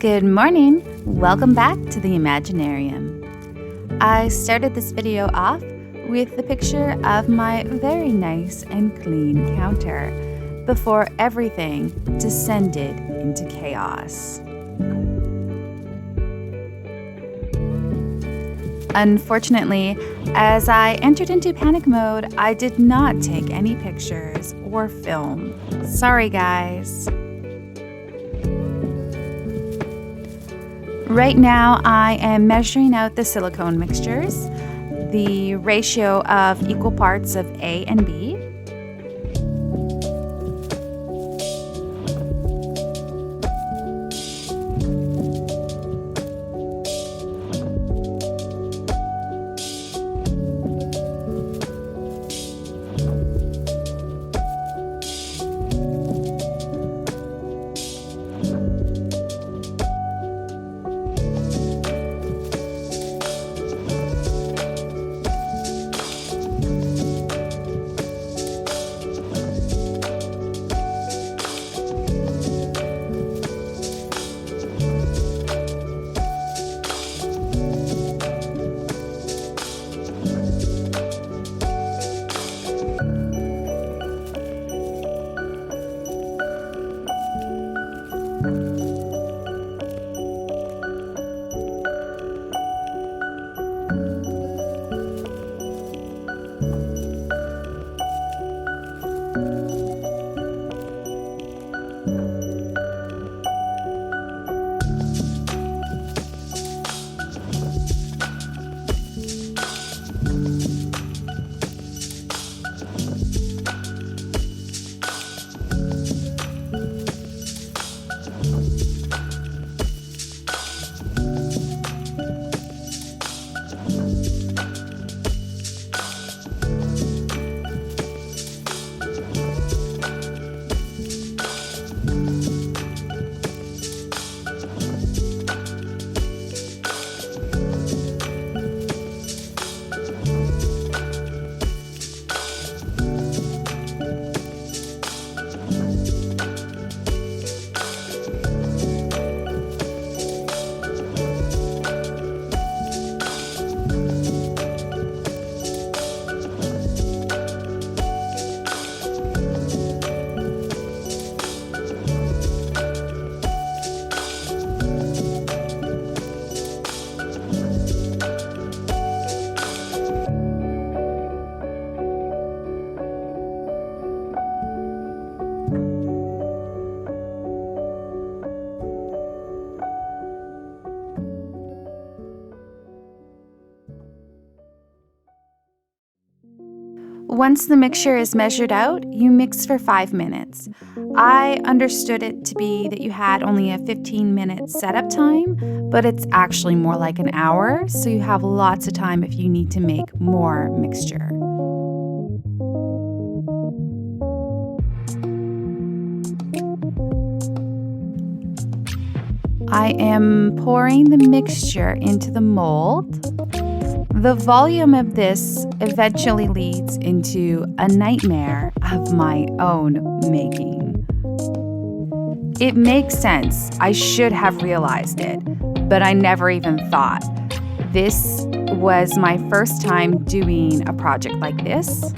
Good morning! Welcome back to the Imaginarium. I started this video off with the picture of my very nice and clean counter before everything descended into chaos. Unfortunately, as I entered into panic mode, I did not take any pictures or film. Sorry, guys. Right now, I am measuring out the silicone mixtures, the ratio of equal parts of A and B. Once the mixture is measured out, you mix for 5 minutes. I understood it to be that you had only a 15-minute setup time, but it's actually more like an hour, so you have lots of time if you need to make more mixture. I am pouring the mixture into the mold. The volume of this eventually leads into a nightmare of my own making. It makes sense. I should have realized it, but I never even thought. This was my first time doing a project like this.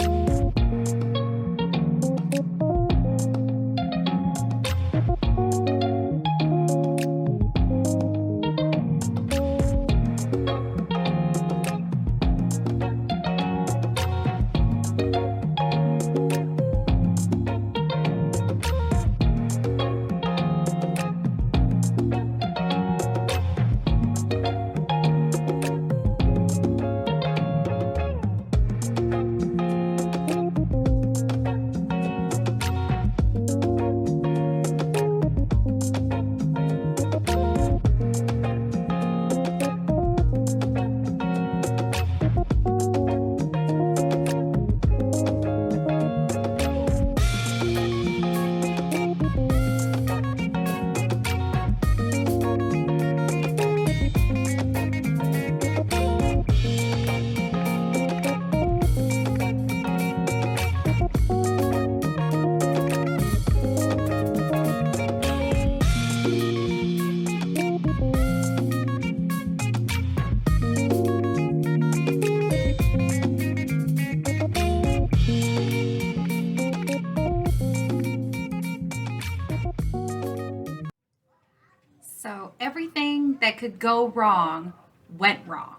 So everything that could go wrong went wrong.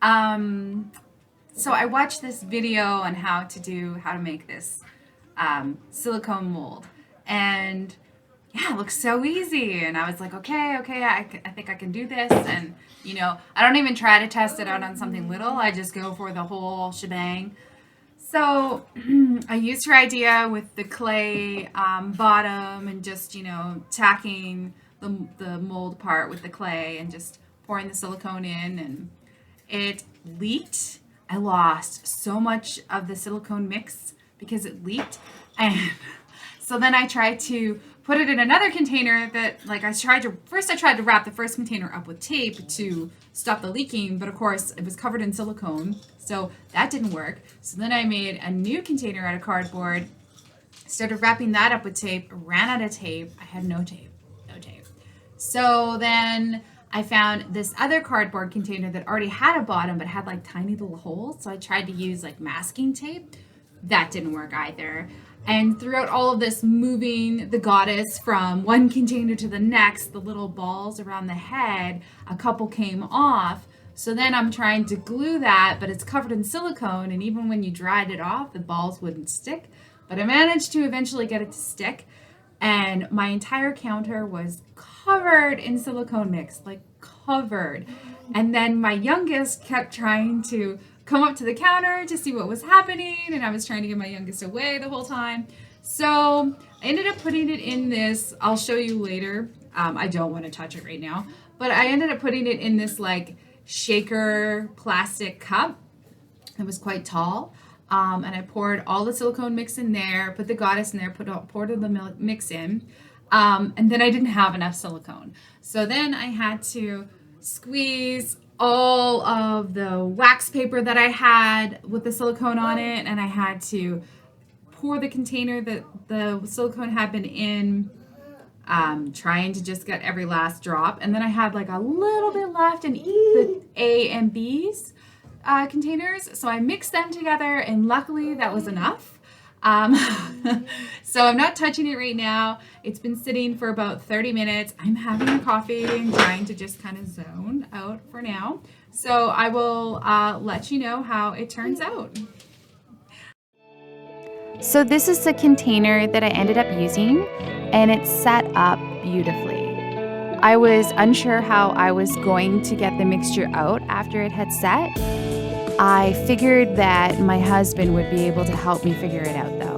Um, so I watched this video on how to make this silicone mold, and yeah, it looks so easy. And I was like, okay, I think I can do this. And I don't even try to test it out on something little. I just go for the whole shebang. So I used her idea with the clay bottom and just, tacking the mold part with the clay and just pouring the silicone in, and it leaked. I lost so much of the silicone mix because it leaked. And so then I tried to put it in another container that I tried to wrap the first container up with tape to stop the leaking, but of course it was covered in silicone, so that didn't work. So then I made a new container out of cardboard, started wrapping that up with tape, ran out of tape. I had no tape. So then I found this other cardboard container that already had a bottom but had tiny little holes, so I tried to use masking tape. That didn't work either. And throughout all of this, moving the goddess from one container to the next, the little balls around the head, a couple came off. So then I'm trying to glue that, but it's covered in silicone, and even when you dried it off, the balls wouldn't stick. But I managed to eventually get it to stick, and my entire counter was covered in silicone mix, covered. And then my youngest kept trying to come up to the counter to see what was happening, and I was trying to get my youngest away the whole time. So I ended up putting it in this, I'll show you later. I don't want to touch it right now, but I ended up putting it in this shaker plastic cup. It was quite tall. And I poured all the silicone mix in there, put the goddess in there, poured the mix in. And then I didn't have enough silicone. So then I had to squeeze all of the wax paper that I had with the silicone on it, and I had to pour the container that the silicone had been in, trying to just get every last drop. And then I had a little bit left in the A and B's containers, so I mixed them together, and luckily that was enough. So I'm not touching it right now. It's been sitting for about 30 minutes. I'm having a coffee and trying to just kind of zone out for now. So I will let you know how it turns out. So this is the container that I ended up using, and it's set up beautifully. I was unsure how I was going to get the mixture out after it had set. I figured that my husband would be able to help me figure it out, though.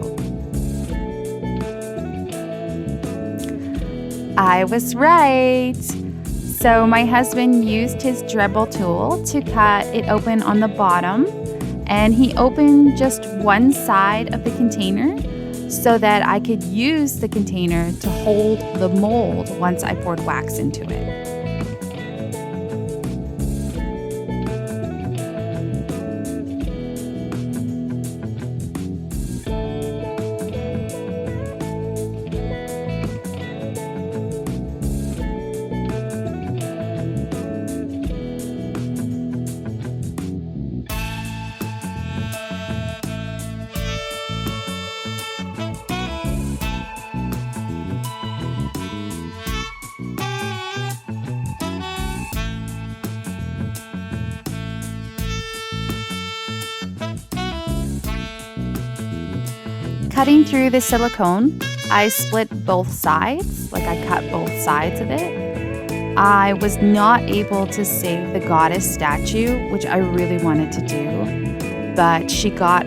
I was right. So my husband used his Dremel tool to cut it open on the bottom, and he opened just one side of the container so that I could use the container to hold the mold once I poured wax into it. Cutting through the silicone, I split both sides, I cut both sides of it. I was not able to save the goddess statue, which I really wanted to do, but she got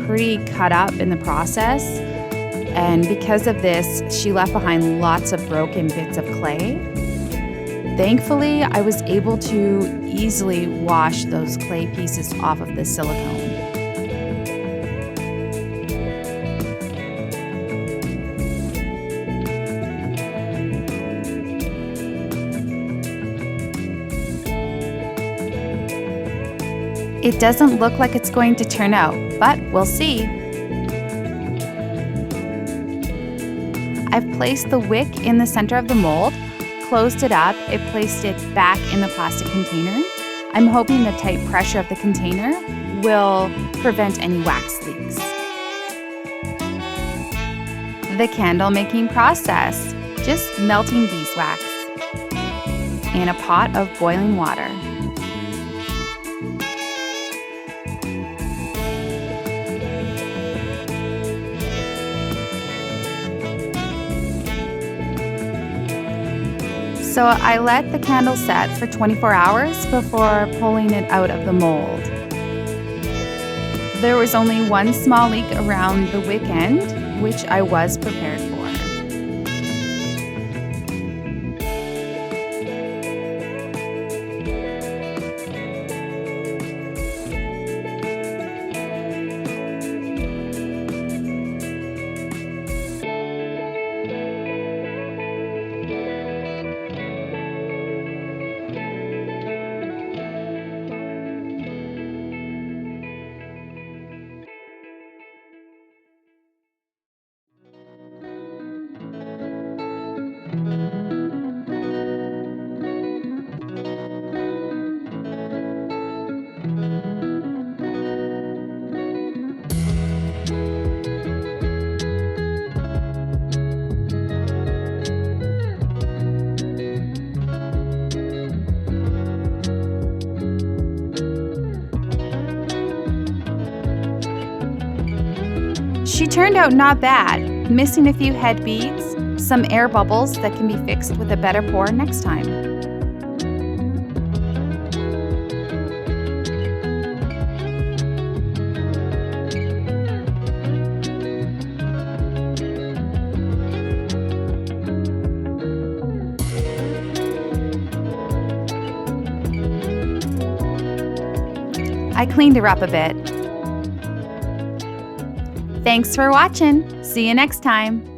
pretty cut up in the process, and because of this, she left behind lots of broken bits of clay. Thankfully, I was able to easily wash those clay pieces off of the silicone. It doesn't look like it's going to turn out, but we'll see. I've placed the wick in the center of the mold, closed it up, and placed it back in the plastic container. I'm hoping the tight pressure of the container will prevent any wax leaks. The candle making process, just melting beeswax. in a pot of boiling water. So I let the candle set for 24 hours before pulling it out of the mold. There was only one small leak around the wick end, which I was prepared for. She turned out not bad, missing a few head beads, some air bubbles that can be fixed with a better pour next time. I cleaned her up a bit. Thanks for watching. See you next time.